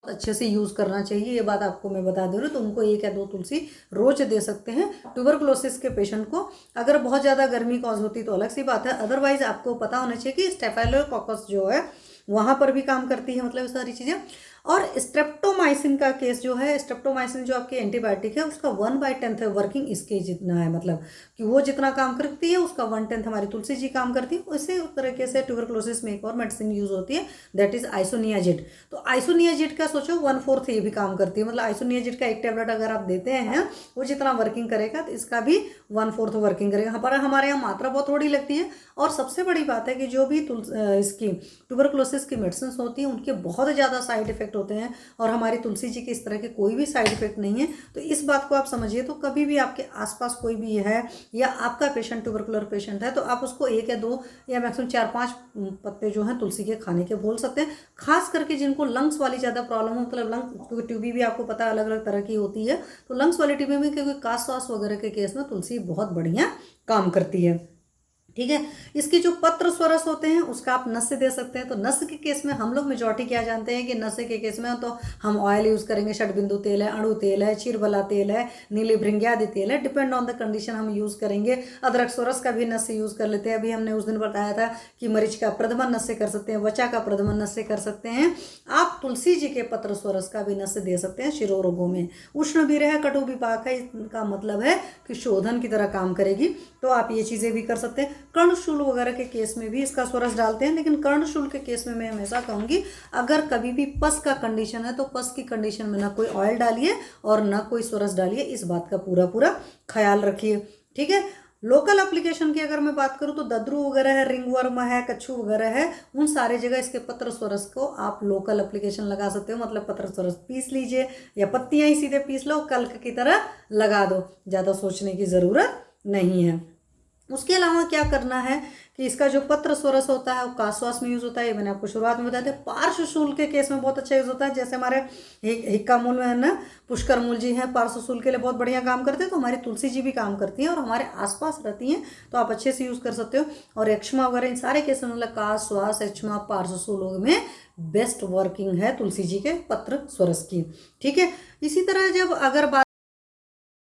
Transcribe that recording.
अच्छे से यूज़ करना चाहिए, ये बात आपको मैं बता दे रही हूँ। तो उनको 1 या 2 तुलसी रोज दे सकते हैं ट्यूबरकुलोसिस के पेशेंट को। अगर बहुत ज़्यादा गर्मी कॉज होती तो अलग सी बात है, अदरवाइज आपको पता होना चाहिए कि स्टेफाइलोकोकस जो है वहाँ पर भी काम करती है, मतलब सारी चीज़ें। और स्ट्रेप्टोमाइसिन का केस जो है, स्ट्रेप्टोमाइसिन जो आपकी एंटीबायोटिक है उसका 1/10 है वर्किंग इसके जितना है, मतलब कि वो जितना काम करती है उसका 1/10 हमारी तुलसी जी काम करती है। उसी तरीके से ट्यूबरकुलोसिस में एक और मेडिसिन यूज होती है, दैट इज आइसोनियाजिड। तो आइसोनियाजिड का सोचो 1/4 ये भी काम करती है, मतलब आइसोनियाजिड का एक टेबलेट अगर आप देते हैं वो जितना वर्किंग करेगा तो इसका भी 1/4 वर्किंग करेगा। पर हमारे यहाँ मात्रा बहुत थोड़ी लगती है। और सबसे बड़ी बात है कि जो भी इसकी ट्यूबरकुलोसिस की मेडिसिन होती हैं उनके बहुत ज़्यादा साइड इफेक्ट होते हैं, और हमारी तुलसी जी के इस तरह के कोई भी साइड इफेक्ट नहीं है। तो इस बात को आप समझिए। तो कभी भी आपके आसपास कोई भी है या आपका पेशेंट ट्यूबरकुलर पेशेंट है तो आप उसको 1 या 2 या मैक्सिमम 4-5 पत्ते जो हैं तुलसी के खाने के बोल सकते हैं। खास करके जिनको लंग्स वाली ज़्यादा प्रॉब्लम हो, मतलब लंग क्योंकि ट्यूबी भी आपको पता है अलग अलग तरह की होती है, तो लंग्स वाली ट्यूबी में क्योंकि कास वास वगैरह के केस में तुलसी बहुत बढ़िया काम करती है। ठीक है। इसके जो पत्र स्वरस होते हैं उसका आप नस से दे सकते हैं। तो नस के केस में हम लोग मेजॉरिटी क्या जानते हैं कि नस के केस में तो हम ऑयल यूज़ करेंगे, षडबिंदु तेल है, अणु तेल है, क्षीरबला तेल है, नीली भृंगी आदि तेल है, डिपेंड ऑन द कंडीशन हम यूज़ करेंगे। अदरक स्वरस का भी नस से यूज़ कर लेते हैं। अभी हमने उस दिन बताया था कि मरीच का प्रदमन नस से कर सकते हैं, वचा का प्रदमन नस से कर सकते हैं। आप तुलसी जी के पत्र स्वरस का भी नस से दे सकते हैं शिरोरोगों में। उष्ण भी रहे, कटु भी पाक है, इसका मतलब है कि शोधन की तरह काम करेगी, तो आप ये चीज़ें भी कर सकते हैं। कर्णशूल वगैरह के केस में भी इसका स्वरस डालते हैं, लेकिन कर्णशूल के केस में मैं हमेशा कहूँगी अगर कभी भी पस का कंडीशन है तो पस की कंडीशन में ना कोई ऑयल डालिए और ना कोई स्वरस डालिए, इस बात का पूरा पूरा ख्याल रखिए। ठीक है। लोकल एप्लीकेशन की अगर मैं बात करूँ तो दद्रू वगैरह है, रिंगवर्म है, कच्छू वगैरह है, उन सारे जगह इसके पत्र स्वरस को आप लोकल एप्लीकेशन लगा सकते हो। मतलब पत्र स्वरस पीस लीजिए या पत्तियां ही सीधे पीस लो, कल्क की तरह लगा दो, ज़्यादा सोचने की ज़रूरत नहीं है। उसके अलावा क्या करना है कि इसका जो पत्र स्वरस होता है वो काश्वास में यूज़ होता है, ये मैंने आपको शुरुआत में बताया था। पार्श्वशूल के केस में बहुत अच्छा यूज़ होता है, जैसे हमारे हिक्का मूल में है ना, पुष्कर मूल जी हैं, पार्श्वशूल के लिए बहुत बढ़िया काम करते हैं। तो हमारी तुलसी जी भी काम करती हैं और हमारे आसपास रहती हैं, तो आप अच्छे से यूज़ कर सकते हो। और एक्ष्मा वगैरह इन सारे केस में मतलब काश श्वास एक्ष्मा पार्श्वशूलों में बेस्ट वर्किंग है तुलसी जी के पत्र स्वरस की। ठीक है। इसी तरह जब अगर बात